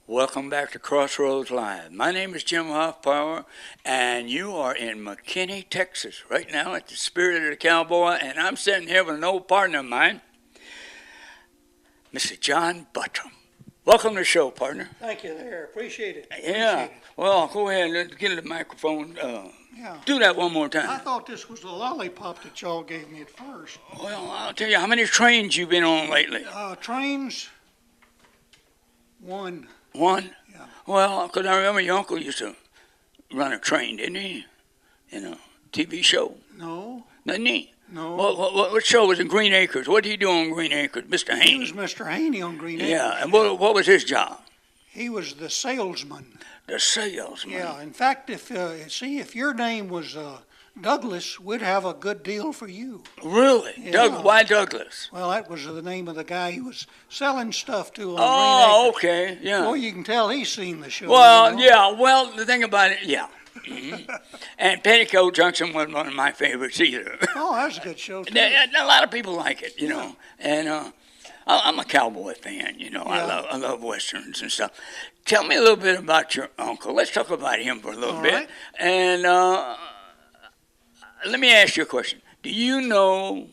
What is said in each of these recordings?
Welcome back to Crossroads Live. My name is Jim Hoffpower, and you are in McKinney, Texas, right now at the Spirit of the Cowboy, and I'm sitting here with an old partner of mine, Mr. John Buttram. Welcome to the show, partner. Thank you there. Appreciate it. Yeah. Well, go ahead and get the microphone. Yeah. Do that one more time. I thought this was the lollipop that y'all gave me at first. Well, I'll tell you, how many trains you been on lately? Trains, one. One? Yeah. Well, because I remember your uncle used to run a train, didn't he? In a TV show. No. Didn't he? No. What show was it? Green Acres. What did he do on Green Acres? Mr. Haney. He was Mr. Haney on Green Acres. Yeah, and what was his job? He was the salesman. The salesman. Yeah. In fact, if your name was Douglas, we'd have a good deal for you. Really? Yeah. Why Douglas? Well, that was the name of the guy he was selling stuff to on Oh, Green Acres. okay, yeah. Well, you can tell he's seen the show. Well, you know? yeah, well, the thing about it, yeah. Mm-hmm. And Petticoat Junction wasn't one of my favorites either. Oh, that was a good show, too. A lot of people like it, you know. And I'm a cowboy fan, you know. Yeah. I love westerns and stuff. Tell me a little bit about your uncle. Let's talk about him for a little bit. Right. And let me ask you a question. Do you know,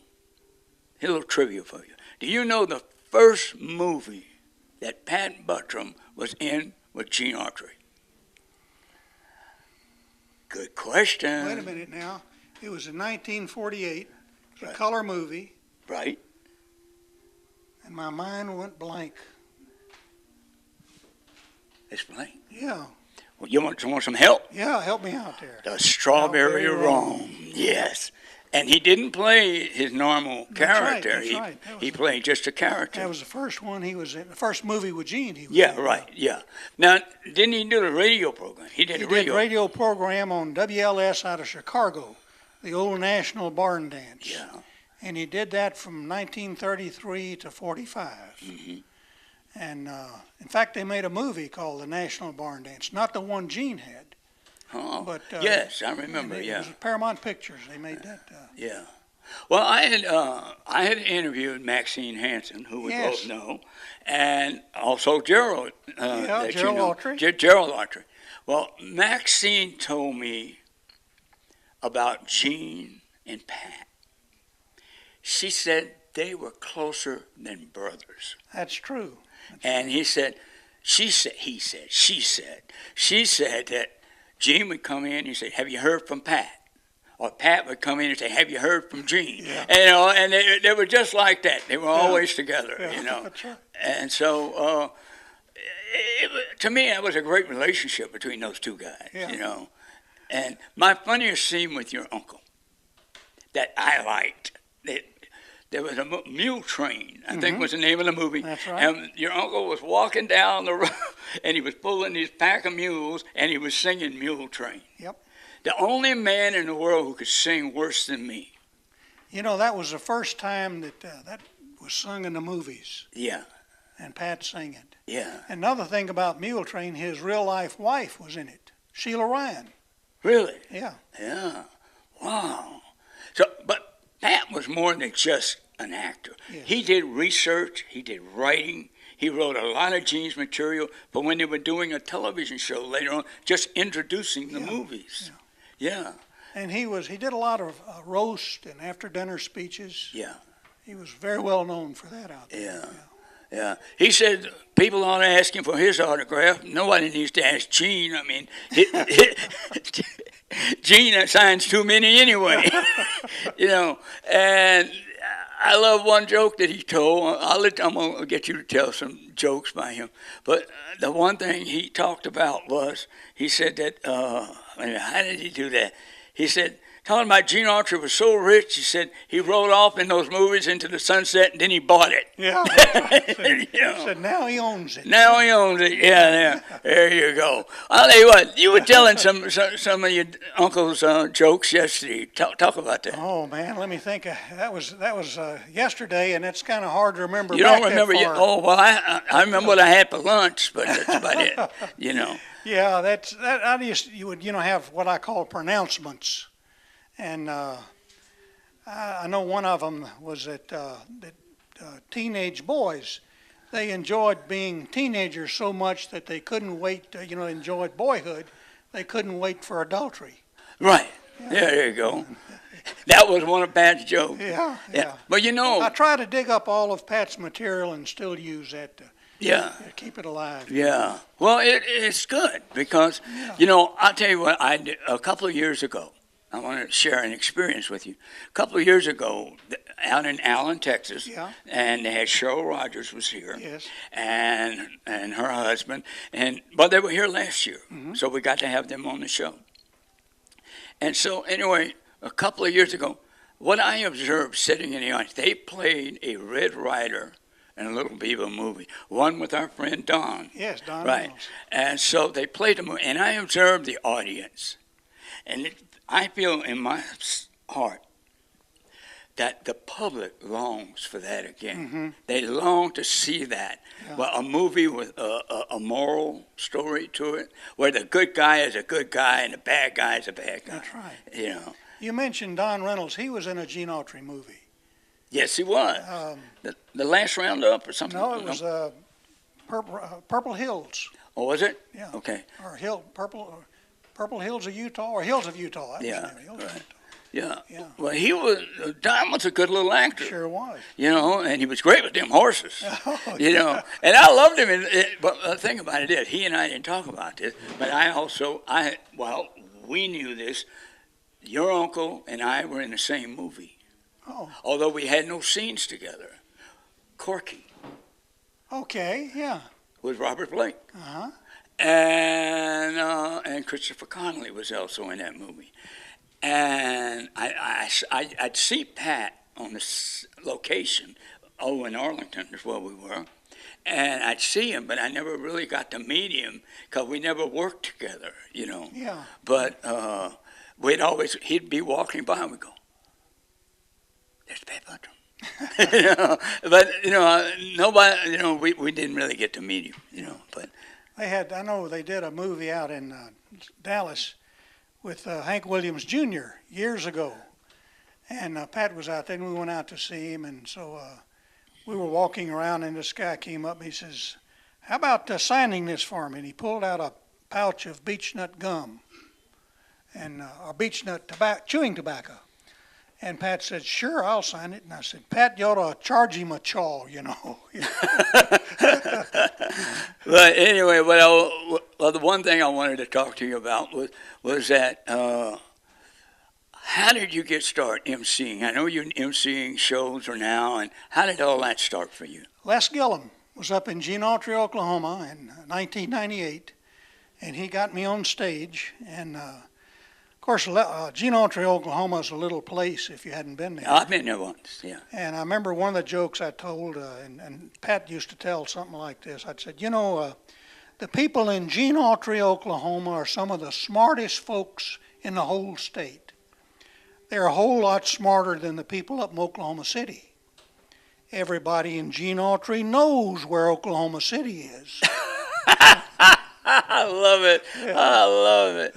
a little trivia for you, do you know the first movie that Pat Buttram was in with Gerald Autry? Good question. Wait a minute now. It was in 1948, a Right. color movie, Right? and my mind went blank. Explain. Yeah, Well, you want some help? yeah, help me out there. The Strawberry Strawberry Roan. Yes. And he didn't play his normal That's right, character. that's right. That was He played just a character. That was the first one he was in, the first movie with Gene he was Yeah, in. right, yeah. Now, didn't he do the radio program? He did He the did radio. radio program on WLS out of Chicago, the old National Barn Dance. Yeah. And he did that from 1933 to 45. Mm-hmm. And in fact, they made a movie called The National Barn Dance, not the one Gene had. Oh, But, yes, I remember, It yeah. was Paramount Pictures. They made that. Yeah. Well, I had interviewed Maxine Hansen, who we Yes. both know, and also Gerald. that you Gerald know. Autry. Gerald Autry. Well, Maxine told me about Gene and Pat. She said they were closer than brothers. That's true. And she said that Gene would come in and say, "Have you heard from Pat?" Or Pat would come in and say, "Have you heard from Gene?" Yeah. And, you know, and they were just like that. They were always together, Yeah, you know. that's right. And so, to me, that was a great relationship between those two guys, Yeah. you know. And my funniest scene with your uncle that I liked, there was a mule train, I think was the name of the movie. That's right. And your uncle was walking down the road, and he was pulling his pack of mules, and he was singing Mule Train. Yep. The only man in the world who could sing worse than me. You know, that was the first time that that was sung in the movies, Yeah, and Pat sang it. yeah. Another thing about Mule Train, his real-life wife was in it, Sheila Ryan. Really? Yeah. Yeah. Wow. So, but Pat was more than just an actor. Yes. He did research. He did writing. He wrote a lot of Gene's material for when they were doing a television show later on, just introducing the movies. Yeah. And he did a lot of roast and after-dinner speeches. Yeah. He was very well known for that out there. Yeah. Yeah. He said people ought to ask him for his autograph. Nobody needs to ask Gene. I mean, Gene signs too many anyway. You know, and I love one joke that he told. I'm going to get you to tell some jokes by him. But the one thing he talked about was, he said that, how did he do that? He said, talking about Gene Autry was so rich, he said he rode off in those movies into the sunset, and then he bought it. Yeah. Said now he owns it. Now he owns it. Yeah, there you go. I'll tell you what, you were telling some of your uncle's jokes yesterday. Talk about that. Oh man, let me think. That was yesterday, and it's kind of hard to remember. You don't remember? Oh well, I remember what I had for lunch, but that's about it. Yeah, that you would have what I call pronouncements, and I know one of them was that teenage boys, they enjoyed being teenagers so much that they couldn't wait. Enjoyed boyhood, they couldn't wait for adultery. Right. Yeah, there you go. That was one of Pat's jokes. Yeah. But I try to dig up all of Pat's material and still use that to keep it alive. Yeah. Well, it's good because, I'll tell you what I did a couple of years ago. I want to share an experience with you. A couple of years ago, out in Allen, Texas, and they had Cheryl Rogers was here, and her husband, but they were here last year, so we got to have them on the show. And so, anyway, a couple of years ago, what I observed sitting in the audience, they played a Red Ryder and a Little Beaver movie, one with our friend Don. Yes, Don. Right. Knows. And so they played the movie, and I observed the audience. And I feel in my heart that the public longs for that again. They long to see that. Yeah. Well, a movie with a moral story to it, where the good guy is a good guy and the bad guy is a bad guy. That's right. You mentioned Don Reynolds. He was in a Gene Autry movie. Yes, he was. The Last Roundup or something? No, it was Purple Hills. Oh, was it? Yeah. Okay. Or Purple Hills of Utah, or Hills of Utah. That was right. Hills of Utah. Yeah. Well, Don was a good little actor. Sure was. And he was great with them horses. Oh, and I loved him. But the thing about it is, he and I didn't talk about this, but we knew this. Your uncle and I were in the same movie. Oh. Although we had no scenes together. Corky. Okay, yeah. With Robert Blake. Uh-huh. And Christopher Connolly was also in that movie. And I'd see Pat on this location, in Arlington is where we were, and I'd see him, but I never really got to meet him because we never worked together, Yeah. But he'd be walking by and we'd go, "There's Pat Buttram." But nobody, we didn't really get to meet him, but. I know they did a movie out in Dallas with Hank Williams Jr. years ago, and Pat was out there, and we went out to see him, and so we were walking around, and this guy came up, and he says, "How about signing this for me?" And he pulled out a pouch of beech nut gum, and or beech nut chewing tobacco. And Pat said, "Sure, I'll sign it." And I said, "Pat, you ought to charge him a chaw, But anyway, the one thing I wanted to talk to you about was that how did you get started emceeing? I know you're emceeing shows now, and how did all that start for you? Les Gillum was up in Gene Autry, Oklahoma in 1998, and he got me on stage, and of course, Gene Autry, Oklahoma is a little place if you hadn't been there. I've been there once, yeah. And I remember one of the jokes I told, and Pat used to tell something like this. I'd said, the people in Gene Autry, Oklahoma are some of the smartest folks in the whole state. They're a whole lot smarter than the people up in Oklahoma City. Everybody in Gene Autry knows where Oklahoma City is. I love it. Yeah. I love it.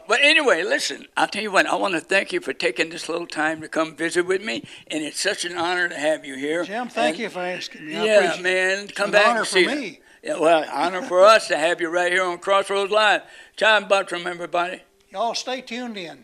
But anyway, listen, I'll tell you what, I want to thank you for taking this little time to come visit with me, and it's such an honor to have you here. Jim, thank you for asking me. Yeah, man, come back and see me. It's an honor for me. Yeah, well, honor for us to have you right here on Crossroads Live. John Buttram, everybody. Y'all stay tuned in.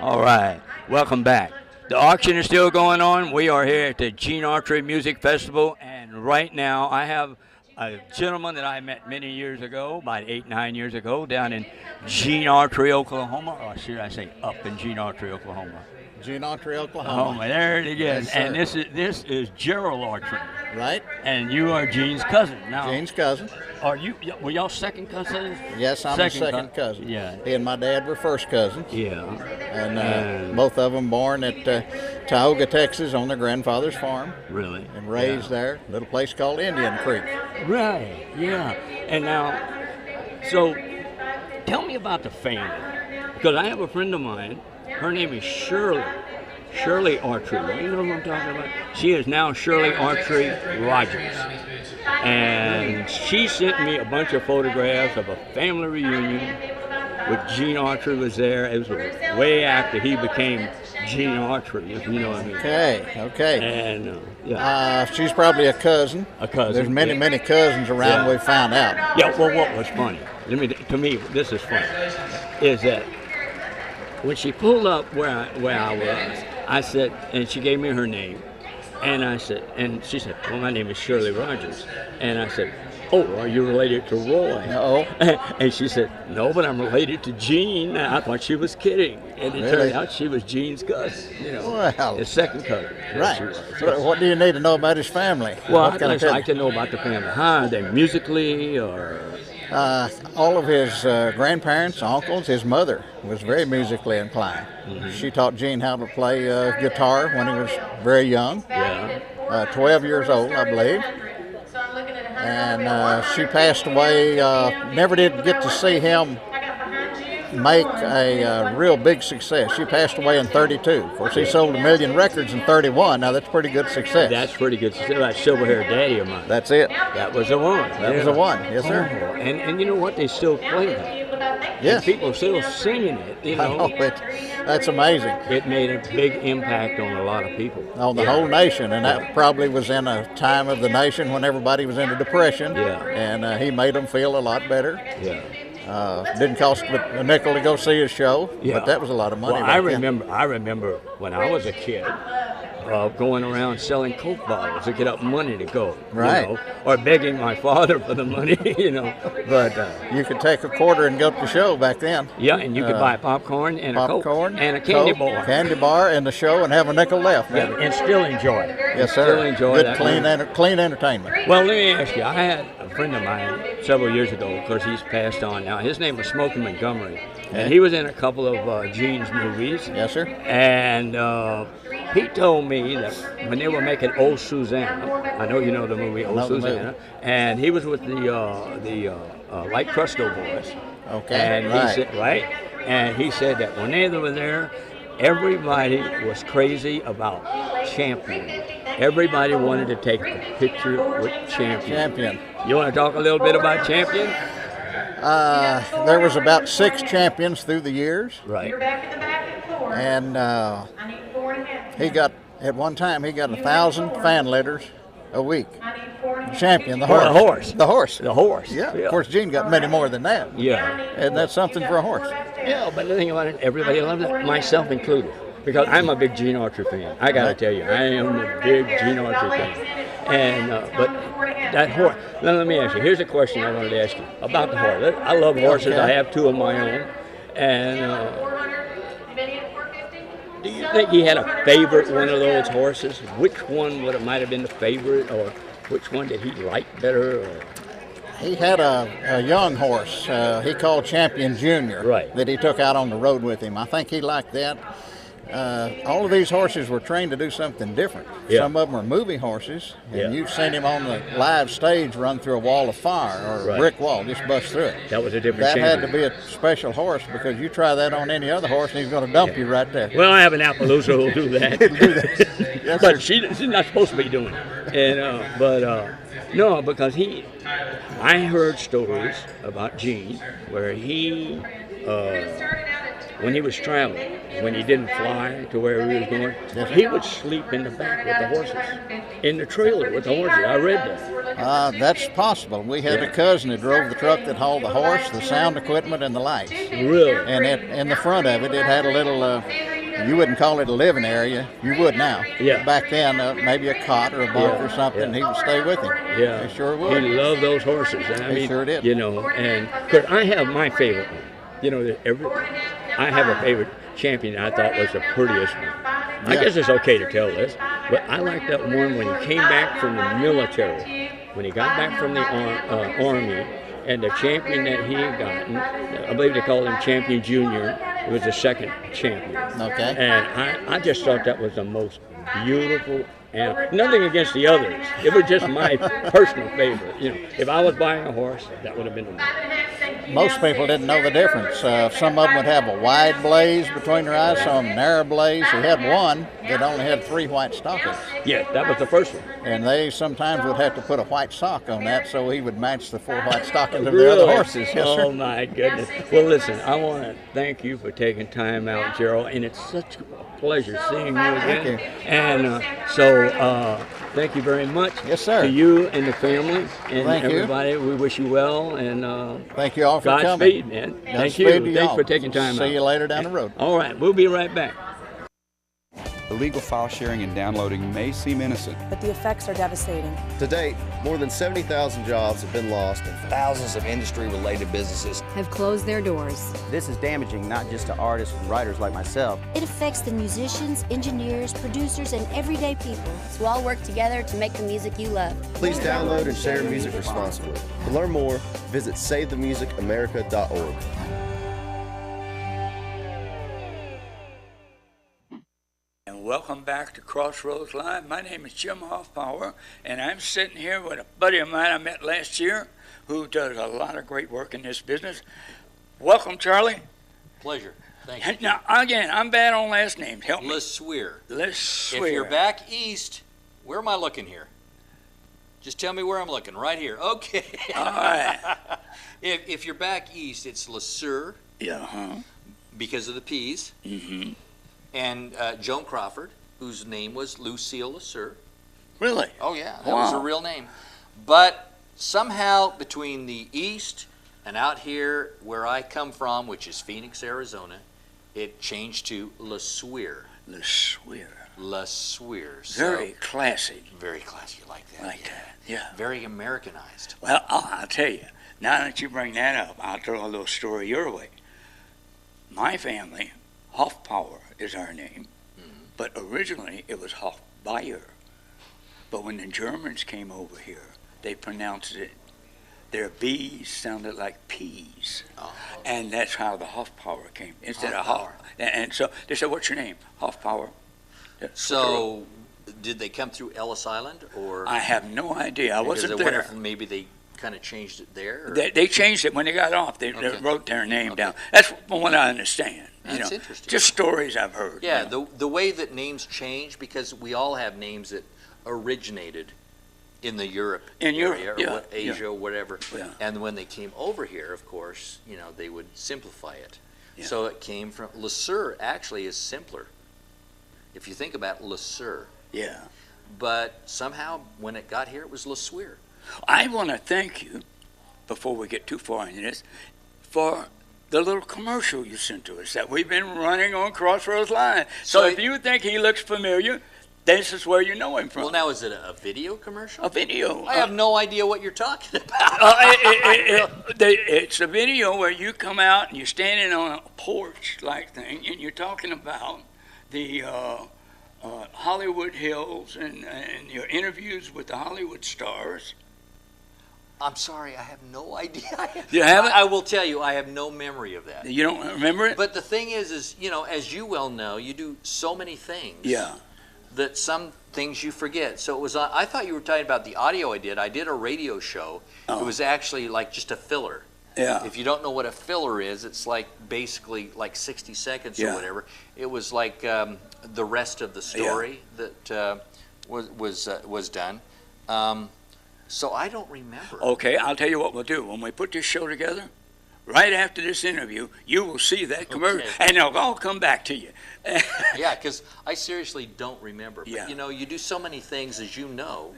All right, welcome back. The auction is still going on. We are here at the Gene Autry Music Festival, and right now I have a gentleman that I met many years ago, about 8-9 years ago, down in Gene Autry, Oklahoma, or should I say up in Gene Autry, Oklahoma. Gene Autry, Oh, Oklahoma. there it is. Yes, And sir. this is Gerald Autry, Right? and you are Gene's cousin. Now, Gene's cousin. are you? Were y'all second cousins? Yes, I'm a second cousin. Yeah. He and my dad were first cousins. Yeah. And both of them born at Tioga, Texas, on their grandfather's farm, Really. and raised there, a little place called Indian Creek. Right. Yeah. And now, so tell me about the family, because I have a friend of mine. Her name is Shirley Autry. You know who I'm talking about? She is now Shirley Autry Rogers. And she sent me a bunch of photographs of a family reunion with Gene Autry was there. It was way after he became Gene Autry, if you know what I mean. Okay. And, She's probably a cousin. A cousin. There's many cousins around, Yeah. we found out. Yeah, well, what was funny, to me, this is funny, is that when she pulled up where I was, I said, and she gave me her name, and I said, and she said, well, my name is Shirley Rogers, and I said, oh, are you related to Roy? No. And she said, no, but I'm related to Gene. I thought she was kidding, and it turned out she was Gene's cousin, Well, his second cousin. right. What do you need to know about his family? Well, What I'd can I just tell like you? to know about the family. How are they musically, or? All of his grandparents, uncles, his mother was very musically inclined. Mm-hmm. She taught Gene how to play guitar when he was very young, Yeah. 12 years old, I believe. And she passed away, never did get to see him make a real big success. She passed away in 32. Of course, he sold 1 million records in 31. Now, that's pretty good success. That's pretty good. That silver-haired daddy of mine. That's it. That was the one. That was the one. Yes, sir. Oh, and you know what? They still play that. Yes. And people are still singing it. You I know, know it. That's amazing. it made a big impact on a lot of people. On the whole nation, and that probably was in a time of the nation when everybody was in a depression. Yeah. And he made them feel a lot better. Yeah. Didn't cost a nickel to go see his show, Yeah. but that was a lot of money. Well, back then. I remember when I was a kid, going around selling Coke bottles to get up money to go, Right. you know, or begging my father for the money, you know. But You could take a quarter and go to the show back then. yeah, and you could buy popcorn and a Coke Popcorn, and a candy Coke, bar, candy bar, and the show, and have a nickel left. yeah, and still enjoy it. Yes, sir. Still enjoy Good, that. clean entertainment. Well, let me ask you. I had a friend of mine several years ago. Of course, he's passed on now. His name was Smokey Montgomery, and he was in a couple of Gene's movies. Yes, sir. And he told me that when they were making Old Susanna, I know you know the movie Old Know the Susanna, and he was with the Light Crusto boys. Okay, And right. he said, right, and he said that when they were there, everybody was crazy about Champion. Everybody wanted to take a picture with Champion. You want to talk a little bit about Champion? There was about 6 champions through the years, Right. and at one time he got 1,000 fan letters a week. Champion, the horse. The horse. The horse. The horse. Yeah. Of course, Gene got many more than that. Yeah. And that's something for a horse. Yeah, but the thing about it, everybody loved it, myself included. Because I'm a big Gene Autry fan. I got to tell you, I am a big Gene Autry fan. And, but that horse, now let me ask you, here's a question I wanted to ask you about the horse. I love horses. Okay. I have 2 of my own. And do you think he had a favorite one of those horses? Which one might have been the favorite, or which one did he like better? Or? He had a young horse he called Champion Junior, Right. that he took out on the road with him. I think he liked that. All of these horses were trained to do something different. Yeah. Some of them are movie horses, and Yeah. you've seen him on the live stage run through a wall of fire or a Right. brick wall, just bust through it. That was a different That had champion. to be a special horse, because you try that on any other horse and he's going to dump you right there. Well, I have an Appaloosa who'll do that. Do that. Yes, But sir. she's not supposed to be doing it. And no, because I heard stories about Gene where he, when he was traveling, when he didn't fly to where he was going, he would sleep in the back with the horses, in the trailer with the horses. I read that. That's possible. We had a cousin who drove the truck that hauled the horse, the sound equipment, and the lights. Really? And in the front of it, it had a little, you wouldn't call it a living area. You would now. Yeah. Back then, maybe a cot or a bunk Yeah, or something, yeah. he would stay with him. Yeah. He sure would. He loved those horses. And I He mean, sure did. You know, and because I have my favorite one. You know, I have a favorite champion I thought was the prettiest one. I guess it's okay to tell this, but I like that one when he came back from the military, when he got back from the Army, and the champion that he had gotten, I believe they called him Champion Junior, it was the second champion. Okay. And I just thought that was the most beautiful animal. Nothing against the others. It was just my personal favorite. You know, if I was buying a horse, that would have been the one. Most people didn't know the difference. Some of them would have a wide blaze between their eyes, some narrow blaze. He had one that only had 3 white stockings. Yeah, that was the first one. And they sometimes would have to put a white sock on that so he would match the 4 white stockings of the other horses. Yes, sir. Oh, my goodness. Well, listen, I want to thank you for taking time out, Gerald, and it's such a pleasure seeing you again. Thank you. And thank you very much. Yes, sir. To you and the family and Thank you. everybody. We wish you well, and Thank you all for coming. Godspeed, man. Thank you. Godspeed to Thanks y'all. for taking time out. See you later down the road. All right, we'll be right back. Illegal file sharing and downloading may seem innocent, but the effects are devastating. To date, more than 70,000 jobs have been lost and thousands of industry-related businesses have closed their doors. This is damaging not just to artists and writers like myself. It affects the musicians, engineers, producers, and everyday people. So all work together to make the music you love. Please download and share music responsibly. To learn more, visit SaveTheMusicAmerica.org. Welcome back to Crossroads Live. My name is Jim Hoffpower, and I'm sitting here with a buddy of mine I met last year who does a lot of great work in this business. Welcome, Charlie. Pleasure. Thank you. Now, again, I'm bad on last names. Help me. LeSuer. LeSuer. If you're back east, where am I looking here? Just tell me where I'm looking. Right here. Okay. All right. If you're back east, it's LeSuer. Yeah, because of the P's. Mm-hmm. And Joan Crawford, whose name was Lucille LeSuer. Really? Oh, yeah. That was her real name. But somehow between the east and out here where I come from, which is Phoenix, Arizona, it changed to LeSuer. LeSuer. LeSuer. Very classy. Very classy. You like that? Like that, yeah. Very Americanized. Well, I'll tell you, now that you bring that up, I'll throw a little story your way. My family, Hoffpower is our name, but originally it was Hofbayer. But when the Germans came over here, they pronounced it, their B's sounded like P's. Oh. And that's how the Hoffpower came, instead of Hoff. And so they said, what's your name? Hoffpower. So did they come through Ellis Island? Or I have no idea. I wasn't there. I wonder if maybe they kind of changed it there? Or? They changed it when they got off. They wrote their name down. That's from what I understand. That's interesting. Just stories I've heard. Yeah, the way that names change, because we all have names that originated in the Europe area, or Asia, whatever. Yeah. And when they came over here, of course, they would simplify it. Yeah. So it came from LeSuer. Actually, is simpler. If you think about LeSuer. Yeah. But somehow, when it got here, it was LeSuer. I want to thank you, before we get too far into this, for the little commercial you sent to us that we've been running on Crossroads Live. So if you think he looks familiar, this is where you know him from. Well, now, is it a video commercial? A video. I have no idea what you're talking about. It's a video where you come out and you're standing on a porch-like thing, and you're talking about the Hollywood Hills and your interviews with the Hollywood stars. I'm sorry, I have no idea. You haven't? I will tell you, I have no memory of that. You don't remember it? But the thing is, as you well know, you do so many things. Yeah. That some things you forget. So it was. I thought you were talking about the audio I did. I did a radio show. Oh. It was actually like just a filler. Yeah. If you don't know what a filler is, it's like basically like 60 seconds or whatever. It was like the rest of the story that was done. So I don't remember. Okay, I'll tell you what we'll do. When we put this show together, right after this interview, you will see that commercial, and they'll all come back to you. Yeah, because I seriously don't remember. But, you do so many things, as you know,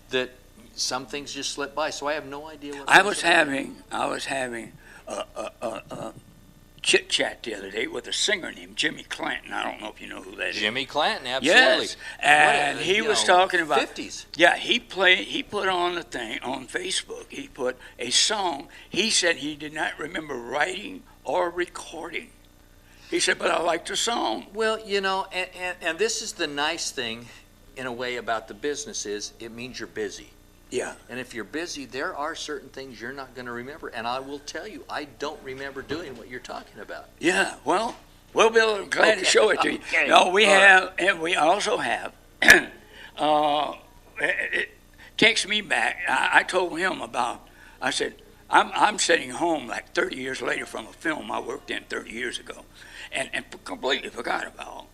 that some things just slip by. So I have no idea what I was having a chit-chat the other day with a singer named Jimmy Clanton. I don't know if you know who that is. Jimmy Clanton, absolutely. Yes, and he was talking about 50s. Yeah, he put on the thing on Facebook. He put a song. He said he did not remember writing or recording. He said, but I like the song. Well, you know, and this is the nice thing in a way about the business is it means you're busy. Yeah. And if you're busy, there are certain things you're not going to remember. And I will tell you, I don't remember doing what you're talking about. Yeah, well, we'll be glad to show it to you. Okay. No, we have, and we also have, it takes me back. I told him about, I said, I'm sitting home like 30 years later from a film I worked in 30 years ago and completely forgot about.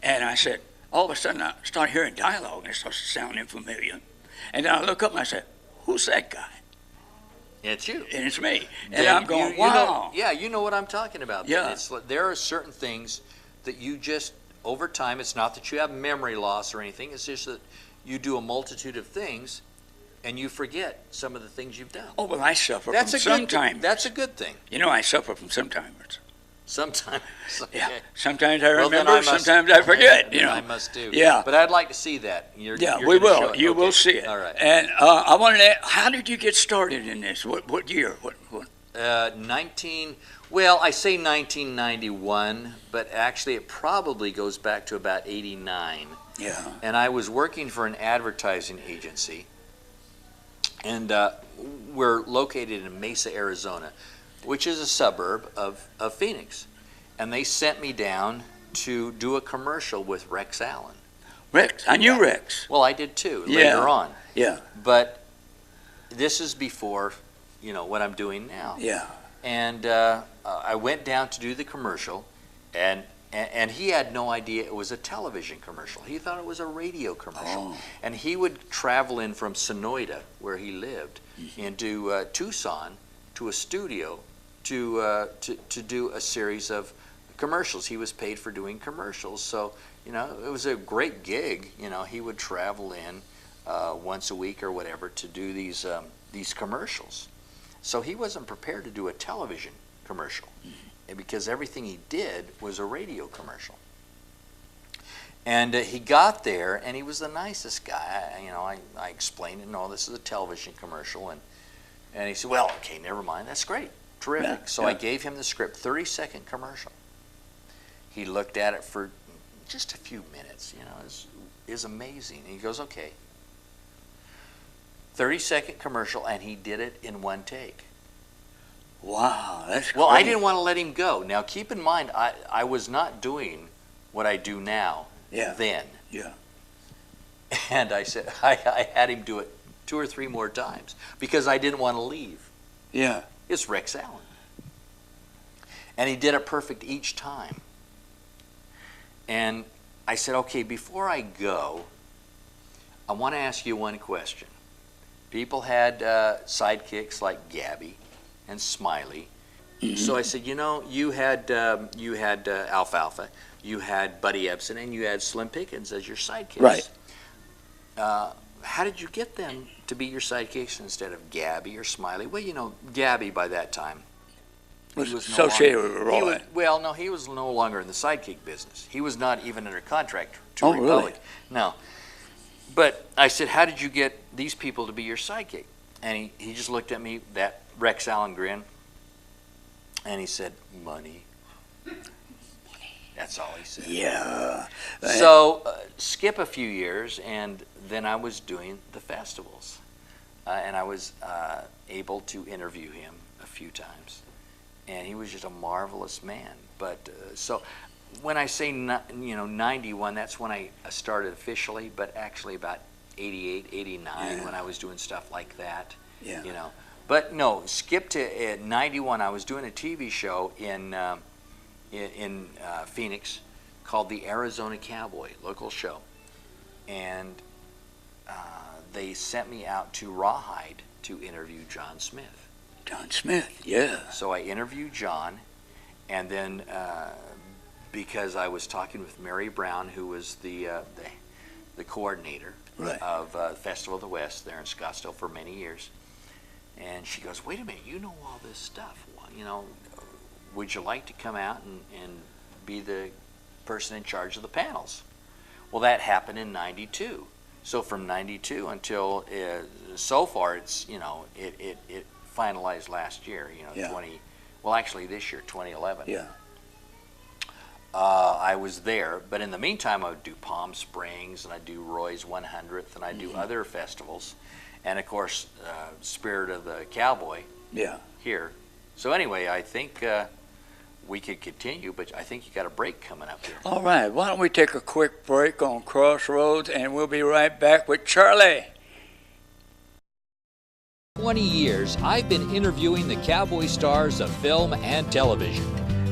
And I said, all of a sudden I start hearing dialogue and it starts sounding familiar. And then I look up and I said, who's that guy? It's you. And it's me. And Then I'm going, you wow. know, yeah, you know what I'm talking about. Yeah. There are certain things that you just, over time, it's not that you have memory loss or anything, it's just that you do a multitude of things and you forget some of the things you've done. Oh, well, I suffer That's from a good sometimes. thing. That's a good thing. You know, I suffer from sometimes. Sometimes. Okay. Yeah. Sometimes I Well, then remember, I must- sometimes I forget. then You know. I must do. Yeah. But I'd like to see that. You're Yeah, you're we gonna show will. it. You Okay. will see it. All right. And I wanted to ask, how did you get started in this? What year? What? 19, well, I say 1991, but actually it probably goes back to about 89. Yeah. And I was working for an advertising agency, and we're located in Mesa, Arizona, which is a suburb of Phoenix. And they sent me down to do a commercial with Rex Allen. Rex, I knew Rex. Well, I did too, Yeah. later on. Yeah. But this is before, you know, what I'm doing now. Yeah. And I went down to do the commercial, and he had no idea it was a television commercial. He thought it was a radio commercial. Oh. And he would travel in from Sonoyta, where he lived, into Tucson to a studio to do a series of commercials. He was paid for doing commercials. So, you know, it was a great gig. You know, he would travel in once a week or whatever to do these commercials. So he wasn't prepared to do a television commercial because everything he did was a radio commercial. And he got there, and he was the nicest guy. You know, I explained it, no, this is a television commercial. And he said, well, okay, never mind, that's great, terrific. Yeah, so yeah. I gave him the script, 30-second commercial. He looked at it for just a few minutes, you know, it was amazing. And he goes, okay. 30-second commercial, and he did it in one take. Wow, that's Well, great. I didn't want to let him go. Now, keep in mind, I was not doing what I do now then. Yeah. And I said, I had him do it 2 or 3 more times because I didn't want to leave. Yeah. It's Rex Allen. And he did it perfect each time. And I said, okay, before I go, I want to ask you one question. People had sidekicks like Gabby and Smiley. So I said, you know, you had Alfalfa, you had Buddy Ebsen, and you had Slim Pickens as your sidekicks. Right. How did you get them to be your sidekicks instead of Gabby or Smiley? Well, you know, Gabby by that time Was no associated longer- with he Roy. was- well, no, he was no longer in the sidekick business. He was not even under contract to Oh, really? Republic. No. But I said, how did you get these people to be your sidekick? And he just looked at me, that Rex Allen grin, and he said, money. That's all he said. Yeah. So skip a few years, and then I was doing the festivals. And I was able to interview him a few times. And he was just a marvelous man. But so when I say, 91, that's when I started officially, but actually about 88, 89 when I was doing stuff like that. Yeah. You know. But no, skip to 91. I was doing a TV show in Phoenix called the Arizona Cowboy, local show. And they sent me out to Rawhide to interview John Smith. John Smith, yeah. So I interviewed John, and then because I was talking with Mary Brown, who was the coordinator Right. of Festival of the West there in Scottsdale for many years, and she goes, wait a minute, you know all this stuff. Well, you know, would you like to come out and be the person in charge of the panels? Well, that happened in 92. So from 92 until so far, it's, you know, it finalized last year, you know, Yeah. well, actually this year, 2011. Yeah. I was there, but in the meantime, I would do Palm Springs, and I'd do Roy's 100th, and I'd do other festivals, and of course, Spirit of the Cowboy. Yeah. Here. So anyway, I think we could continue, but I think you got a break coming up here. All right. Why don't we take a quick break on Crossroads, and we'll be right back with Charlie. 20 years, I've been interviewing the cowboy stars of film and television.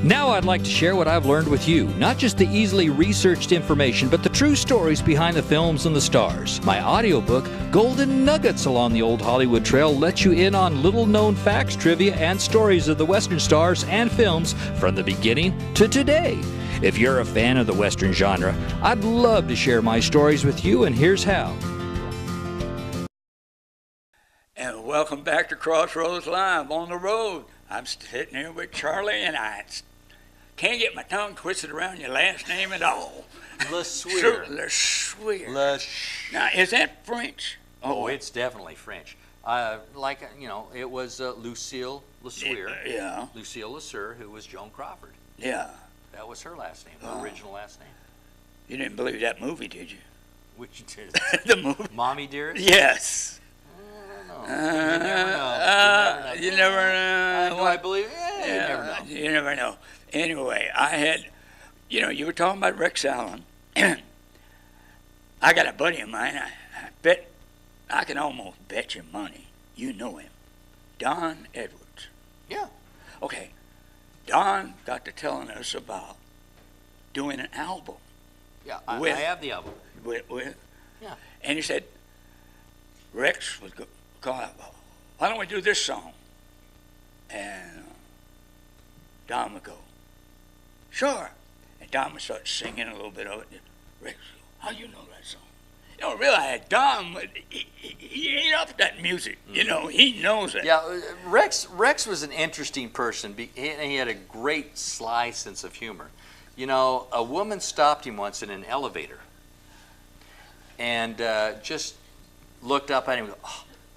Now I'd like to share what I've learned with you, not just the easily researched information, but the true stories behind the films and the stars. My audiobook, Golden Nuggets Along the Old Hollywood Trail, lets you in on little-known facts, trivia, and stories of the Western stars and films from the beginning to today. If you're a fan of the Western genre, I'd love to share my stories with you, and here's how. And welcome back to Crossroads Live on the road. I'm sitting here with Charlie, and I can't get my tongue twisted around your last name at all. LeSuer. LeSuer. Now, is that French? Oh, it's definitely French. It was Lucille LeSuer. Yeah. Lucille LeSuer, who was Joan Crawford. Yeah. That was her last name, her original last name. You didn't believe that movie, did you? Which did? The movie. Mommy Dearest? Yes. You never know. You never know. I believe. You never know. You never know. Anyway, I had, you were talking about Rex Allen. I got a buddy of mine. I can almost bet you money. You know him, Don Edwards. Yeah. Okay. Don got to telling us about doing an album. Yeah, I have the album. Yeah. And he said, Rex was going, why don't we do this song? And Don would go, sure. And Don would start singing a little bit of it. And Rex, how do you know that song? You don't realize Don, he ain't up that music. Mm-hmm. He knows it. Yeah, Rex was an interesting person. He had a great sly sense of humor. A woman stopped him once in an elevator and just looked up at him.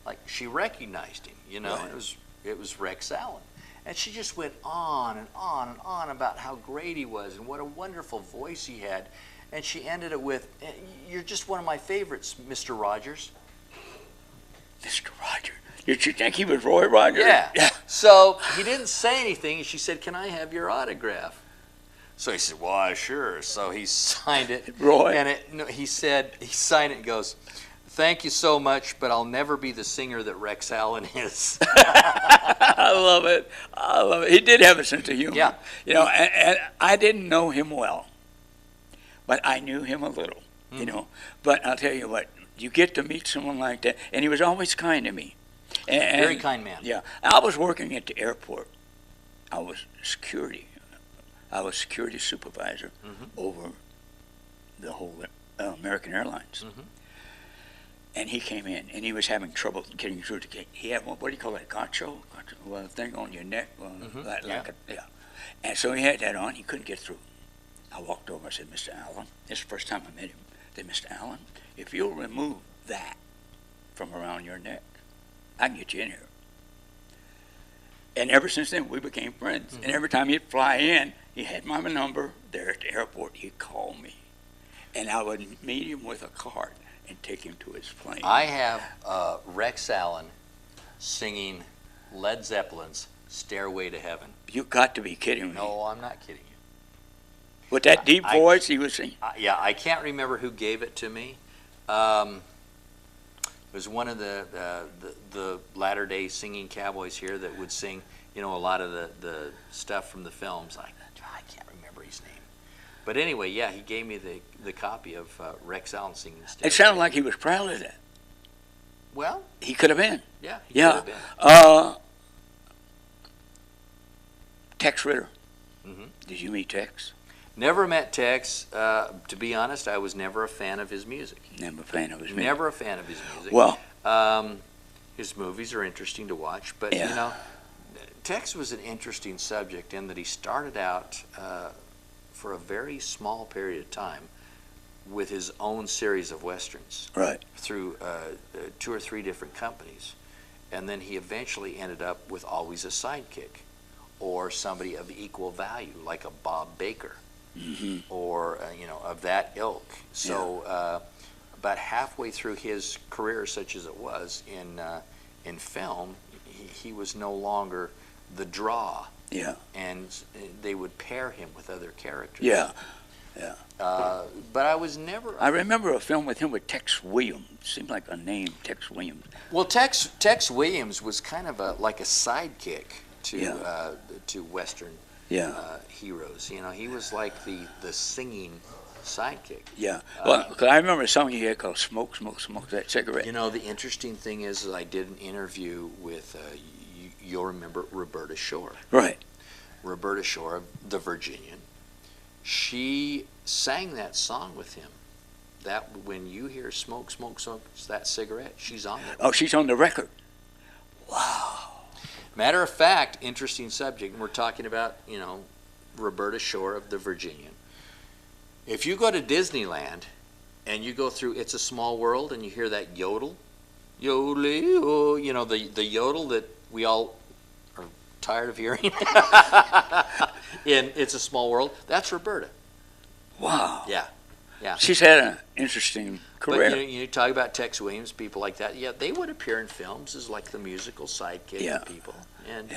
Like she recognized him, Right. It was Rex Allen, and she just went on and on and on about how great he was and what a wonderful voice he had, and she ended it with, "You're just one of my favorites, Mr. Rogers." Mr. Rogers? Did you think he was Roy Rogers? Yeah. So he didn't say anything. She said, "Can I have your autograph?" So he said, "Why, sure." So he signed it. Roy. And he signed it and goes, "Thank you so much, but I'll never be the singer that Rex Allen is." I love it. He did have a sense of humor. Yeah. And I didn't know him well, but I knew him a little, But I'll tell you what, you get to meet someone like that, and he was always kind to me. And, very kind man. Yeah. I was working at the airport. I was security supervisor over the whole American Airlines. Mm-hmm. And he came in, and he was having trouble getting through the gate. He had what do you call that, gancho? A thing on your neck, And so he had that on. He couldn't get through. I walked over. I said, "Mr. Allen," this is the first time I met him. I said, "Mr. Allen, if you'll remove that from around your neck, I can get you in here." And ever since then, we became friends. Mm-hmm. And every time he'd fly in, he had my number there at the airport. He'd call me, and I would meet him with a card and take him to his plane. I have Rex Allen singing Led Zeppelin's "Stairway to Heaven." You got to be kidding me. No, I'm not kidding you. With that deep voice he was singing. I can't remember who gave it to me. It was one of the latter-day singing cowboys here that would sing, a lot of the stuff from the films. I can't remember his name. But anyway, yeah, he gave me the copy of Rex Allen singing "Stairway." It sounded like he was proud of that. Well, he could have been. Yeah, he could have been. Tex Ritter. Mm-hmm. Did you meet Tex? Never met Tex. To be honest, I was never a fan of his music. Never a fan of his music. Never a fan of his music. Well, his movies are interesting to watch, but Tex was an interesting subject in that he started out for a very small period of time with his own series of westerns, right, through 2 or 3 different companies, and then he eventually ended up with always a sidekick or somebody of equal value, like a Bob Baker. or of that ilk. So about halfway through his career, such as it was in film, he was no longer the draw. Yeah. And they would pair him with other characters. Yeah. Yeah. But I was never. I remember a film with him with Tex Williams. Seemed like a name, Tex Williams. Well, Tex Williams was kind of like a sidekick to Western heroes. He was like the singing sidekick. Yeah. Well, 'cause I remember a song he had called "Smoke, Smoke, Smoke That Cigarette." The interesting thing is I did an interview with. You'll remember Roberta Shore. Right. Roberta Shore, the Virginian. She sang that song with him. That when you hear "Smoke, Smoke, Smoke That Cigarette," she's on it. Oh, she's on the record. Wow. Matter of fact, interesting subject. And we're talking about Roberta Shore of the Virginian. If you go to Disneyland and you go through "It's a Small World" and you hear that yodel, yodel, the yodel that we all are tired of hearing in "It's a Small World," that's Roberta. Wow. Yeah. She's had an interesting career. But you talk about Tex Williams, people like that. Yeah, they would appear in films as like the musical sidekick of people, and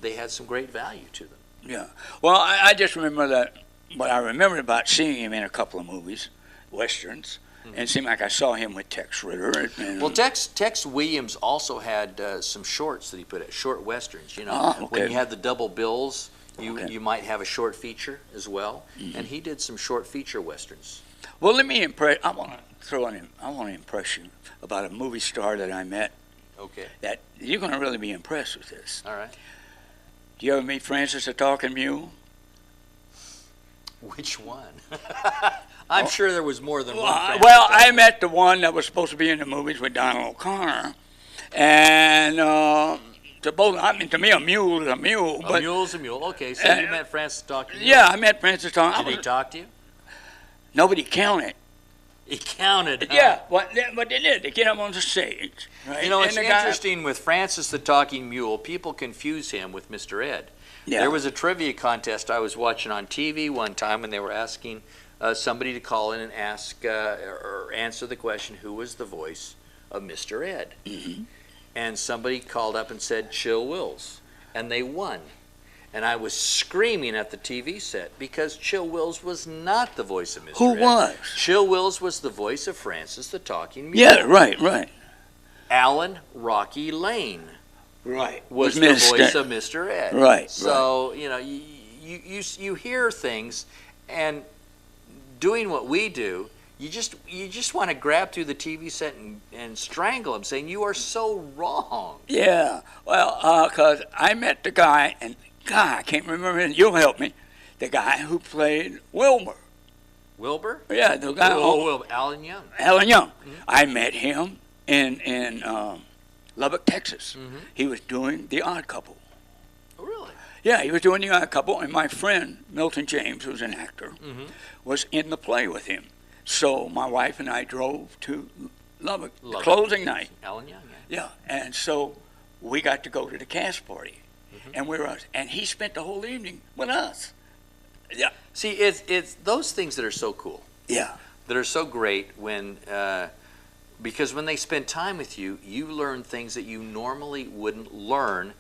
they had some great value to them. Yeah. Well, I just remember that. What I remember about seeing him in a couple of movies, westerns. And it seemed like I saw him with Tex Ritter. Well, Tex Williams also had some shorts that he put out, short westerns. When you had the double bills, you might have a short feature as well. And he did some short feature westerns. Well, let me impress. I want to impress you about a movie star that I met. Okay. That you're going to really be impressed with this. All right. Do you ever meet Francis the Talking Mule? Which one? I'm sure there was more than one. Well, I met the one that was supposed to be in the movies with Donald O'Connor, and to me, a mule is a mule. A mule's a mule. Okay, so you met Francis Talking Mule. Yeah, I met Francis Talking. Did he talk to you? Nobody counted. He counted. Huh? Yeah, but they did. They get up on the stage. Right? It's interesting with Francis the Talking Mule. People confuse him with Mr. Ed. Yeah. There was a trivia contest I was watching on TV one time, and they were asking somebody to call in and ask or answer the question, who was the voice of Mr. Ed? Mm-hmm. And somebody called up and said Chill Wills, and they won. And I was screaming at the TV set because Chill Wills was not the voice of Mr. Ed. Who was? Chill Wills was the voice of Francis the Talking Mule. Yeah, right. Alan Rocky Lane. Right. Was the voice of Mr. Ed. Right. So, you hear things, and doing what we do, you just want to grab through the TV set and strangle him, saying, you are so wrong. Yeah. Well, because I met the guy, and God, I can't remember him. You'll help me. The guy who played Wilbur. Wilbur? Yeah, the guy. Wilbur. Alan Young. Alan Young. Mm-hmm. I met him in Lubbock, Texas. Mm-hmm. He was doing The Odd Couple. Oh, really? Yeah, he was doing The Odd Couple, and my friend Milton James, who's an actor, was in the play with him. So my wife and I drove to Lubbock, the closing night. Alan Young, yeah. And so we got to go to the cast party, and he spent the whole evening with us. Yeah. See, it's those things that are so cool. Yeah. That are so great when. Because when they spend time with you, you learn things that you normally wouldn't learn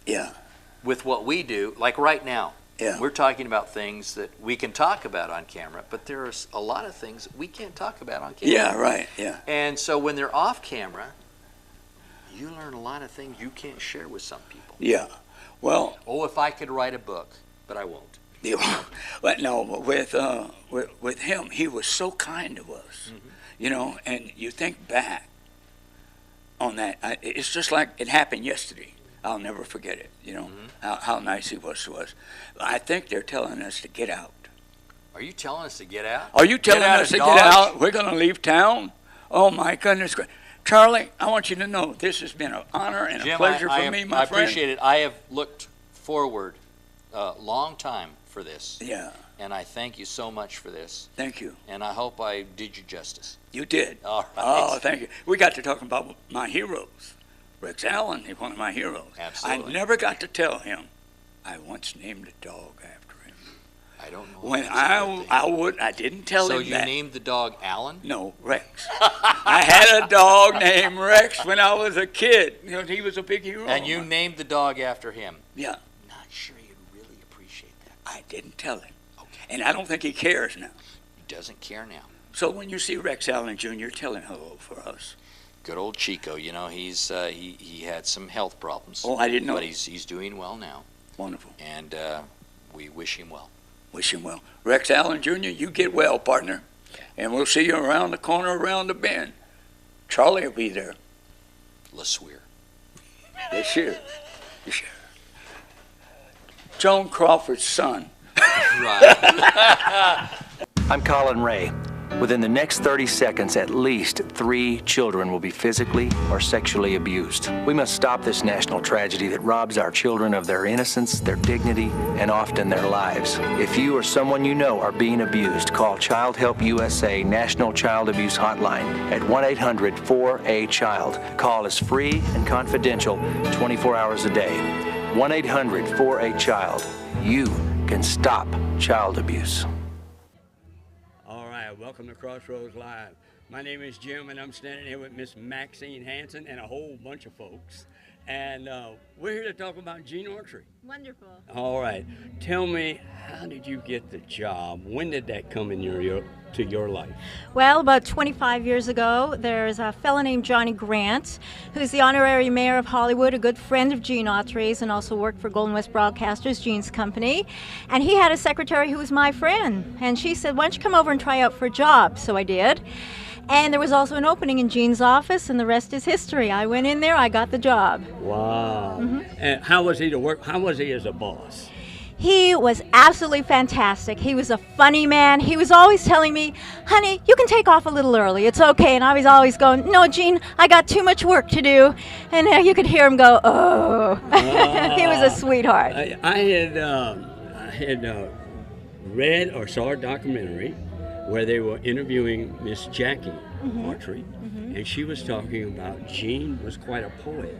with what we do. Like right now, we're talking about things that we can talk about on camera, but there's a lot of things we can't talk about on camera. Yeah, right, yeah. And so when they're off camera, you learn a lot of things you can't share with some people. Yeah, well... Oh, if I could write a book, but I won't. Yeah, but no, with him, he was so kind to us, and you think back on that. It's just like it happened yesterday. I'll never forget it, how nice he was to us. I think they're telling us to get out. Are you telling us to get out? Are you telling us to get out? We're going to leave town? Oh, my goodness. Charlie, I want you to know this has been an honor and a pleasure for me, my friend. I appreciate it. I have looked forward a long time for this. Yeah. And I thank you so much for this. Thank you. And I hope I did you justice. You did. All right. Oh, thank you. We got to talk about my heroes. Rex Allen is one of my heroes. Absolutely. I never got to tell him I once named a dog after him. I don't know. When I didn't tell him that. So you named the dog Alan? No, Rex. I had a dog named Rex when I was a kid. You know, he was a big hero. And you named the dog after him? Yeah. Not sure you'd really appreciate that. I didn't tell him. Okay. And I don't think he cares now. He doesn't care now. So when you see Rex Allen Jr., tell him hello for us. Good old Chico. You know, he's he had some health problems. Oh, I didn't know. But he's doing well now. Wonderful. And we wish him well. Wish him well. Rex Allen Jr., you get well, partner. And we'll see you around the corner, around the bend. Charlie will be there. LeSuer. LeSuer. Joan Crawford's son. Right. I'm Colin Ray. Within the next 30 seconds, at least 3 children will be physically or sexually abused. We must stop this national tragedy that robs our children of their innocence, their dignity, and often their lives. If you or someone you know are being abused, call Child Help USA National Child Abuse Hotline at 1-800-4A-CHILD. Call is free and confidential 24 hours a day. 1-800-4A-CHILD. You can stop child abuse. Welcome to Crossroads Live. My name is Jim, and I'm standing here with Miss Maxine Hansen and a whole bunch of folks. And we're here to talk about Gene Autry. Wonderful. All right. Tell me, how did you get the job? When did that come in to your life? Well, about 25 years ago, there's a fellow named Johnny Grant, who's the honorary mayor of Hollywood, a good friend of Gene Autry's, and also worked for Golden West Broadcasters, Gene's company. And he had a secretary who was my friend. And she said, why don't you come over and try out for a job? So I did. And there was also an opening in Gene's office, and the rest is history. I went in there, I got the job. Wow. Mm-hmm. And how was he to work? How was he as a boss? He was absolutely fantastic. He was a funny man. He was always telling me, honey, you can take off a little early. It's okay. And I was always going, no, Gene, I got too much work to do. And you could hear him go, oh. He was a sweetheart. I had read or saw a documentary where they were interviewing Miss Jackie Autry, and she was talking about Gene was quite a poet,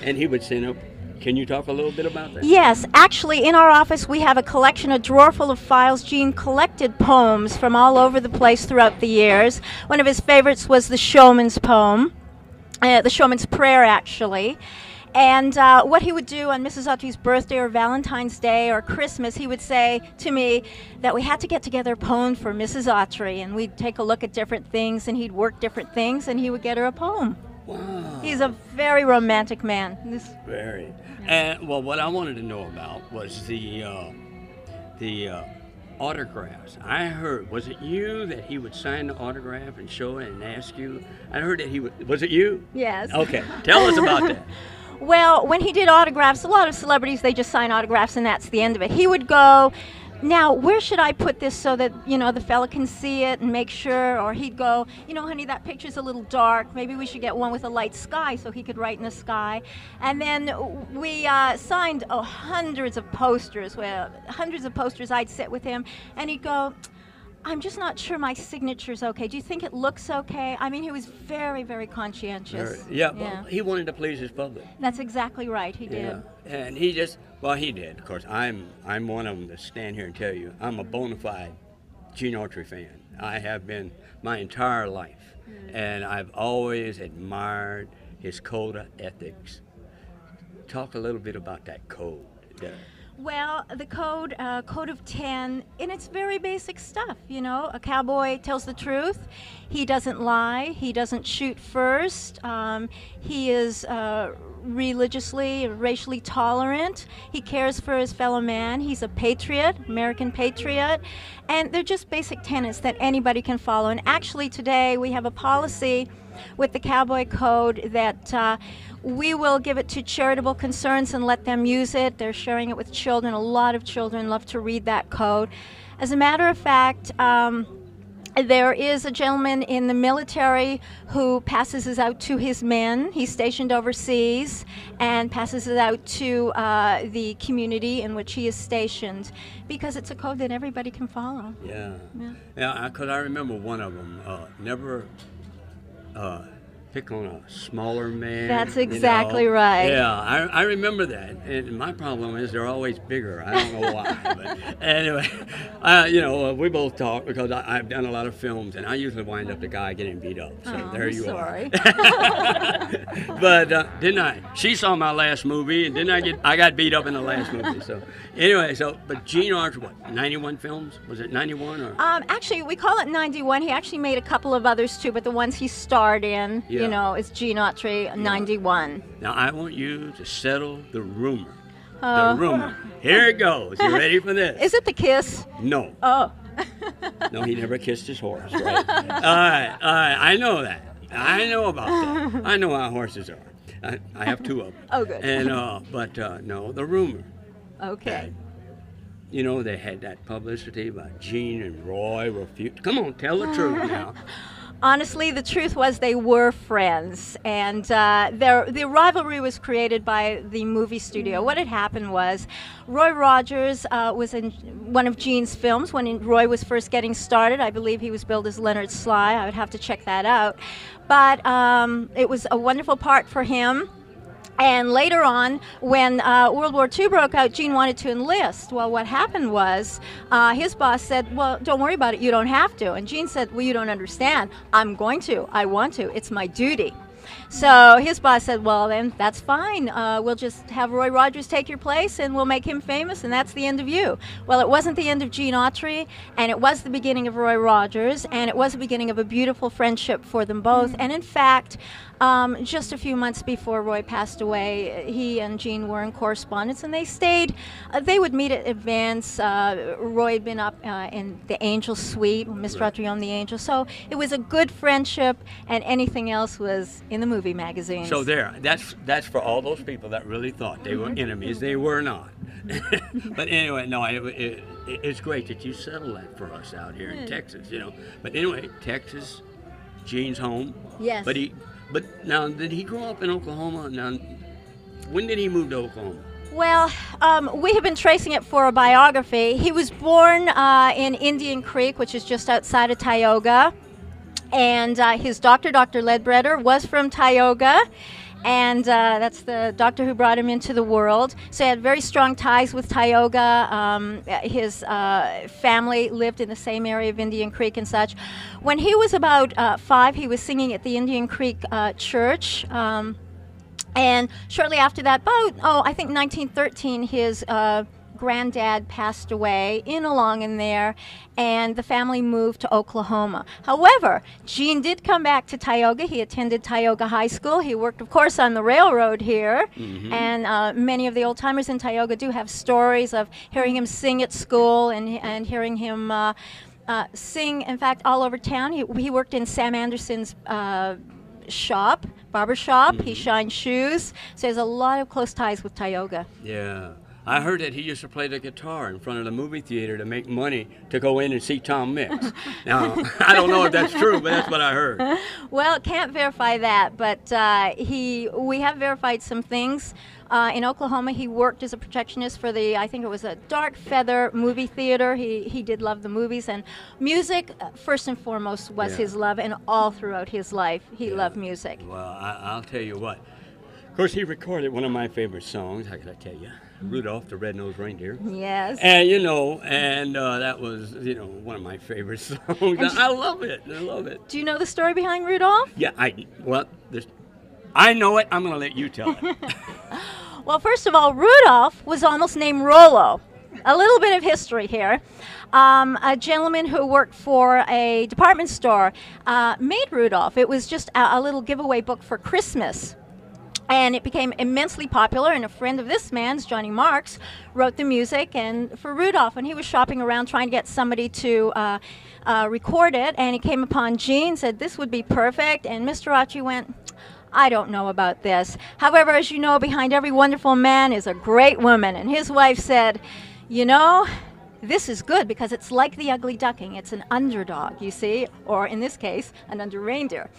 and he would send up. Can you talk a little bit about that? Yes, actually in our office we have a collection, a drawer full of files. Gene collected poems from all over the place throughout the years. One of his favorites was the Showman's poem, the Showman's Prayer actually. And what he would do on Mrs. Autry's birthday or Valentine's Day or Christmas, he would say to me that we had to get together a poem for Mrs. Autry, and we'd take a look at different things, and he'd work different things, and he would get her a poem. Wow. He's a very romantic man. Very. And well, what I wanted to know about was the autographs. I heard, was it you that he would sign the autograph and show it and ask you? I heard that he would, was it you? Yes. Okay, tell us about that. Well, when he did autographs, a lot of celebrities, they just sign autographs and that's the end of it. He would go, now, where should I put this so that, you know, the fella can see it and make sure? Or he'd go, you know, honey, that picture's a little dark. Maybe we should get one with a light sky so he could write in the sky. And then we signed hundreds of posters. I'd sit with him, and he'd go, I'm just not sure my signature's okay. Do you think it looks okay? I mean, he was very, very conscientious. Yeah. Well, he wanted to please his public. That's exactly right, he did. And he just, well, he did. Of course, I'm one of them to stand here and tell you, I'm a bona fide Gene Autry fan. I have been my entire life. And I've always admired his code of ethics. Talk a little bit about that code. Well, the code of 10, and it's very basic stuff, you know. A cowboy tells the truth. He doesn't lie. He doesn't shoot first. He is religiously, racially tolerant. He cares for his fellow man. He's a patriot, American patriot. And they're just basic tenets that anybody can follow. And actually today we have a policy with the Cowboy Code that we will give it to charitable concerns and let them use it. They're sharing it with children. A lot of children love to read that code. As a matter of fact, there is a gentleman in the military who passes it out to his men. He's stationed overseas and passes it out to the community in which he is stationed because it's a code that everybody can follow. Yeah, because I remember one of them never pick on a smaller man. That's exactly right. Yeah, I remember that. And my problem is they're always bigger. I don't know why. But anyway, we both talk because I've done a lot of films, and I usually wind up the guy getting beat up. So there you are. But didn't I? She saw my last movie, and I got beat up in the last movie. So anyway, but Gene Autry, what, 91 films? Was it 91 or? Actually, we call it 91. He actually made a couple of others too, but the ones he starred in, is Gene Autry, 91. Now I want you to settle the rumor. The rumor. Here it goes. You ready for this? Is it the kiss? No. Oh. No, he never kissed his horse, right? All right. I know that. I know about that. I know how horses are. I have 2 of them. Oh, good. And no, the rumor. Okay. That, they had that publicity about Gene and Roy refute. Come on, tell the truth now. Honestly, the truth was they were friends, and the rivalry was created by the movie studio. What had happened was Roy Rogers was in one of Gene's films when Roy was first getting started. I believe he was billed as Leonard Sly. I would have to check that out. But it was a wonderful part for him. And later on, when World War II broke out, Gene wanted to enlist. Well, what happened was his boss said, well, don't worry about it. You don't have to. And Gene said, well, you don't understand. I'm going to. I want to. It's my duty. So his boss said, well, then that's fine. We'll just have Roy Rogers take your place, and we'll make him famous, and that's the end of you. Well, it wasn't the end of Gene Autry, and it was the beginning of Roy Rogers, and it was the beginning of a beautiful friendship for them both. And in fact, just a few months before Roy passed away, he and Gene were in correspondence, and they stayed. They would meet at events. Roy had been up in the Angel Suite, Mr. Autry owned the Angel. So it was a good friendship, and anything else was in the movie magazines. So that's for all those people that really thought they were enemies. They were not. But anyway, no, it's great that you settle that for us out here in Texas, But anyway, Texas, Gene's home. Yes. But now, did he grow up in Oklahoma? Now, when did he move to Oklahoma? Well, we have been tracing it for a biography. He was born in Indian Creek, which is just outside of Tioga. And his doctor, Dr. Ledbetter, was from Tioga. And that's the doctor who brought him into the world. So he had very strong ties with Tioga. His family lived in the same area of Indian Creek and such. When he was about 5, he was singing at the Indian Creek Church. And shortly after that, I think 1913, his granddad passed away along in there, and the family moved to Oklahoma. However, Gene did come back to Tioga. He attended Tioga High School. He worked, of course, on the railroad here, and many of the old-timers in Tioga do have stories of hearing him sing at school and hearing him sing, in fact, all over town. He worked in Sam Anderson's shop, barber shop. He shined shoes, so he has a lot of close ties with Tioga. Yeah. I heard that he used to play the guitar in front of the movie theater to make money to go in and see Tom Mix. Now, I don't know if that's true, but that's what I heard. Well, can't verify that, but we have verified some things. In Oklahoma, he worked as a projectionist for I think it was a Dark Feather movie theater. He did love the movies, and music, first and foremost, was his love, and all throughout his life, he loved music. Well, I'll tell you what. Of course, he recorded one of my favorite songs, how could I tell you? Rudolph the Red-Nosed Reindeer. Yes. And that was, one of my favorite songs. I love it. I love it. Do you know the story behind Rudolph? Yeah, I know it. I'm going to let you tell it. Well, first of all, Rudolph was almost named Rollo. A little bit of history here. A gentleman who worked for a department store made Rudolph. It was just a little giveaway book for Christmas. And it became immensely popular, and a friend of this man's, Johnny Marks, wrote the music for Rudolph. And he was shopping around trying to get somebody to record it, and he came upon Gene, said this would be perfect, and Mr. Autry went, I don't know about this. However, as you know, behind every wonderful man is a great woman, and his wife said, this is good because it's like the ugly duckling. It's an underdog, you see, or in this case, an under reindeer.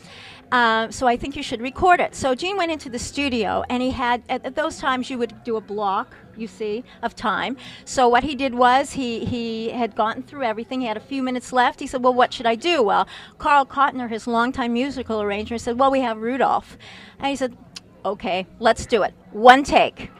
So I think you should record it. So Gene went into the studio, and he had, at those times you would do a block, you see, of time. So what he did was he had gotten through everything. He had a few minutes left. He said, well, what should I do? Well, Carl Kottner, his longtime musical arranger, said, well, we have Rudolph. And he said, okay, let's do it. One take.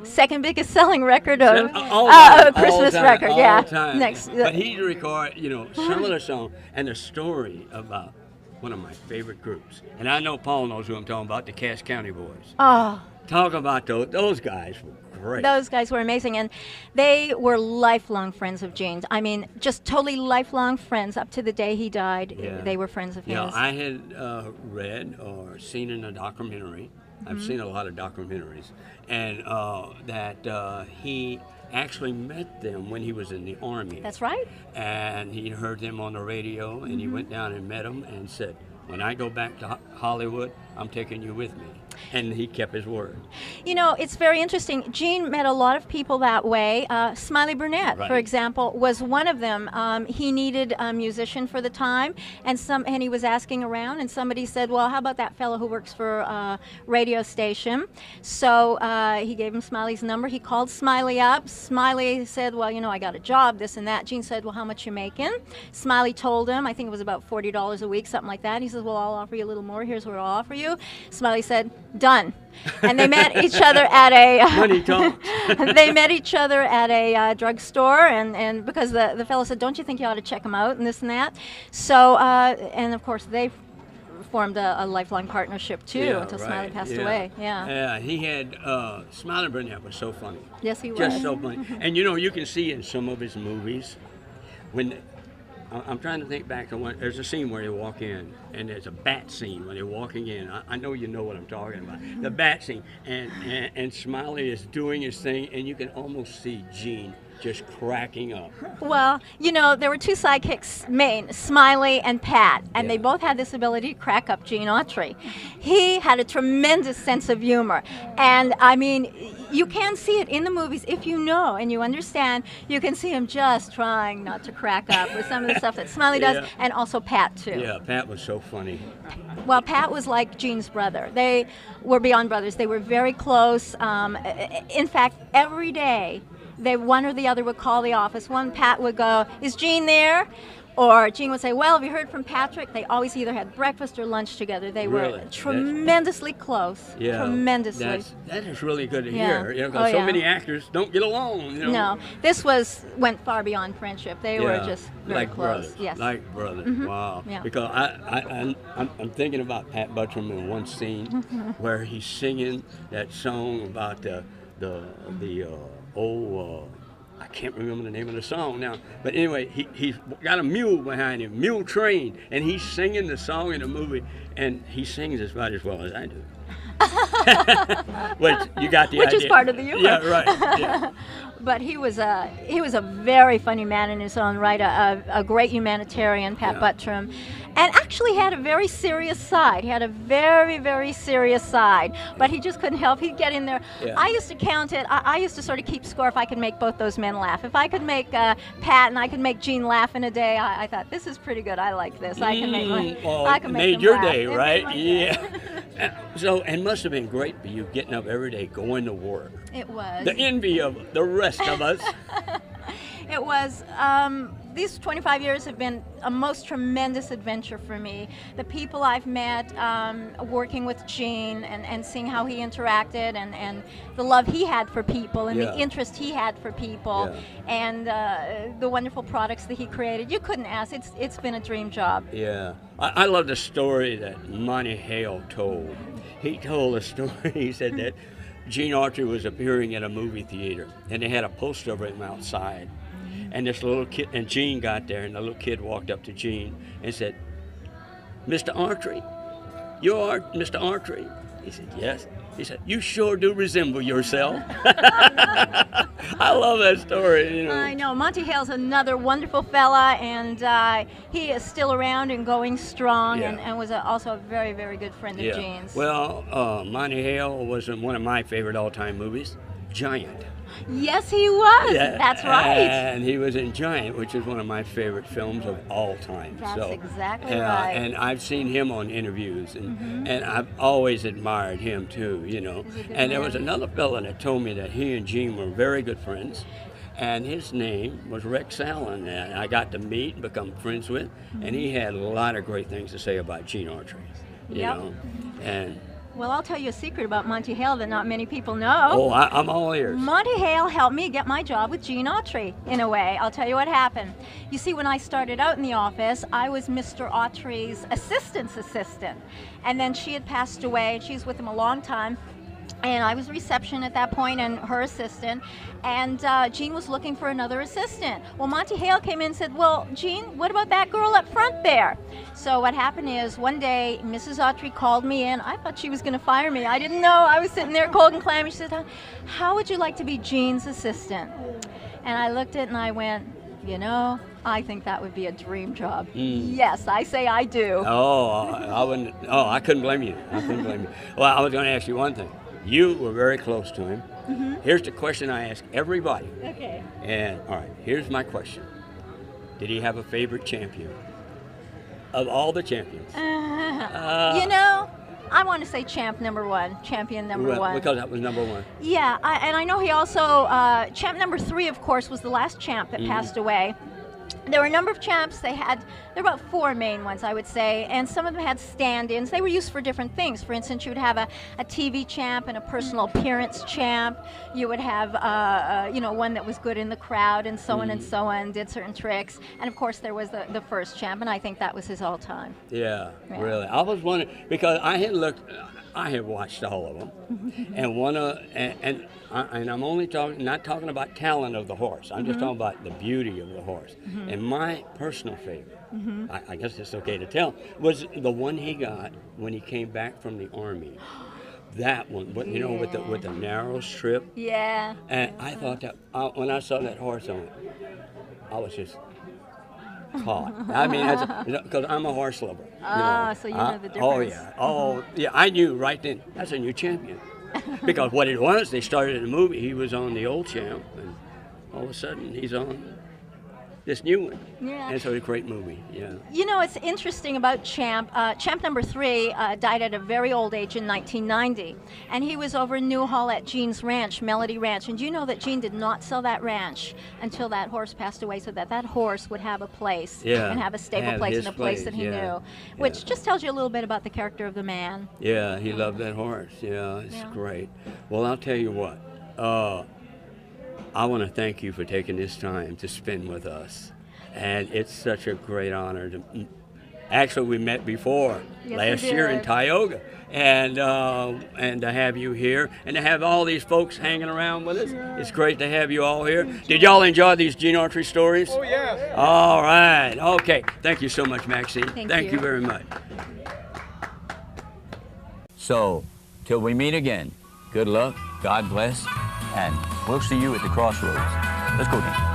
Second biggest selling record of a Christmas record, yeah. Time. Next, but he'd record, some of the songs and the story about one of my favorite groups. And I know Paul knows who I'm talking about, the Cass County Boys. Oh. Talk about those guys were great. Those guys were amazing, and they were lifelong friends of Gene's. I mean, just totally lifelong friends up to the day he died. Yeah. They were friends of his. I had read or seen in a documentary. I've seen a lot of documentaries, and that he actually met them when he was in the Army. That's right. And he heard them on the radio, and he went down and met them and said, when I go back to Hollywood, I'm taking you with me. And he kept his word. It's very interesting. Gene met a lot of people that way. Smiley Burnett, for example, was one of them. He needed a musician for the time, and he was asking around, and somebody said, well, how about that fellow who works for a radio station? So he gave him Smiley's number. He called Smiley up. Smiley said, well, I got a job, this and that. Gene said, well, how much you making? Smiley told him, I think it was about $40 a week, something like that. He says, well, I'll offer you a little more. Here's what I'll offer you. Smiley said, done. And they met each other at they met each other at a drugstore, and because the fellow said, don't you think you ought to check him out, and this and that. So and of course they formed a lifelong partnership too until Smiley passed away. Yeah, he had Smiley Burnett was so funny. Yes, he was. Just so funny. And you can see in some of his movies when I'm trying to think back to one. There's a scene where they walk in, and there's a bat scene when they're walking in. I know you know what I'm talking about. The bat scene, and Smiley is doing his thing, and you can almost see Gene just cracking up. Well, there were two sidekicks, Smiley and Pat, and they both had this ability to crack up Gene Autry. He had a tremendous sense of humor, and I mean, you can see it in the movies if you know and you understand. You can see him just trying not to crack up with some of the stuff that Smiley does, and also Pat too. Yeah, Pat was so funny. Well, Pat was like Gene's brother. They were beyond brothers. They were very close. In fact, every day, one or the other would call the office. Pat would go, is Gene there? Or Gene would say, well, have you heard from Patrick? They always either had breakfast or lunch together. They were tremendously close. Yeah, tremendously. That is really good to hear. Because so many actors don't get along. No, this went far beyond friendship. They were just very close. Brothers. Yes, like brothers. Wow. Yeah. Because I'm thinking about Pat Buttram in one scene where he's singing that song about the old. I can't remember the name of the song now, but anyway, he's got a mule behind him, Mule Train, and he's singing the song in the movie, and he sings about as well as I do. Which you got the idea. Which is part of the humor. Yeah, right. Yeah. But he was a very funny man in his own right, a great humanitarian, Pat Buttram, and actually had a very serious side. He had a very, very serious side, but he just couldn't help. He'd get in there. Yeah. I used to count it. I used to sort of keep score if I could make both those men laugh. If I could make Pat and I could make Gene laugh in a day, I thought, this is pretty good. I like this. I can make it made your day, right? Yeah. So, and must have been great for you getting up every day, going to work. It was. The envy of the rest of us. It was. These 25 years have been a most tremendous adventure for me. The people I've met, working with Gene and seeing how he interacted and the love he had for people and the interest he had for people and the wonderful products that he created. You couldn't ask. It's been a dream job. Yeah. I love the story that Monty Hale told. He told a story. He said that Gene Autry was appearing at a movie theater, and they had a poster of him outside. And this little kid, and Gene got there, and the little kid walked up to Gene and said, Mr. Autry, you are Mr. Autry? He said, yes. He said, you sure do resemble yourself. I love that story. I know. Monty Hale's another wonderful fella, and he is still around and going strong, and was also a very, very good friend of Gene's. Well, Monty Hale was in one of my favorite all-time movies, Giant. Yes, he was. Yeah, That's right. And he was in Giant, which is one of my favorite films of all time. That's exactly right. And I've seen him on interviews, and I've always admired him too, you know. And there was another fella that told me that he and Gene were very good friends. And his name was Rex Allen, and I got to meet and become friends with, and he had a lot of great things to say about Gene Autry, you know. And well, I'll tell you a secret about Monty Hale that not many people know. oh, I'm all ears. Monty Hale helped me get my job with Gene Autry, in a way. I'll tell you what happened. You see, when I started out in the office, I was Mr. Autry's assistant's assistant. And then she had passed away, and she was with him a long time. And I was reception at that point and her assistant, and Gene was looking for another assistant. Well, Monty Hale came in and said, well, Gene, what about that girl up front there? So what happened is one day Mrs. Autry called me in. I thought she was going to fire me. I didn't know. I was sitting there cold and clammy. She said, how would you like to be Gene's assistant? And I looked at it and I went, you know, I think that would be a dream job. Yes, I say I do. Oh, I wouldn't. Oh, I couldn't blame you. I couldn't blame you. Well, I was going to ask you one thing. You were very close to him. Here's the question I ask everybody. Okay. And all right, here's my question. Did he have a favorite champion? Of all the champions? You know, I want to say champion number one. Because that was number one. Yeah, and I know he also, champ number 3, of course, was the last champ that passed away. There were a number of champs. There were about 4 main ones, I would say, and some of them had stand-ins. They were used for different things. For instance, you would have a TV champ and a personal appearance champ. You would have, you know, one that was good in the crowd, and so on and so on, did certain tricks. And of course, there was the first champ, and I think that was his all-time. Yeah, really. I was wondering because I had watched all of them, and I'm only not talking about talent of the horse. I'm just talking about the beauty of the horse. And my personal favorite, I guess it's okay to tell, was the one he got when he came back from the Army. That one, you know, with the narrow strip. Yeah. And I thought that when I saw that horse on it, I was just caught. I mean, because I'm a horse lover. So you know the difference. Oh yeah. Oh yeah. I knew right then. That's a new champion. Because what it was, they started a movie. He was on the old champ, and all of a sudden he's on this new one. Yeah. And so it's a great movie. Yeah. You know, it's interesting about Champ. Champ number 3 died at a very old age in 1990, and he was over in Newhall at Gene's ranch, Melody Ranch. And you know that Gene did not sell that ranch until that horse passed away, so that horse would have a place and have a stable place and a place that he knew, which just tells you a little bit about the character of the man. Yeah, he loved that horse. Yeah, it's great. Well, I'll tell you what. I want to thank you for taking this time to spend with us. And it's such a great honor to. Actually, we met before last year in Tioga, and to have you here, and to have all these folks hanging around with us. It's great to have you all here. Did y'all enjoy these Gene Autry stories? Oh yeah. All right. Okay. Thank you so much, Maxine. Thank you very much. So, till we meet again, good luck, God bless, and we'll see you at the Crossroads. Let's go, Dan.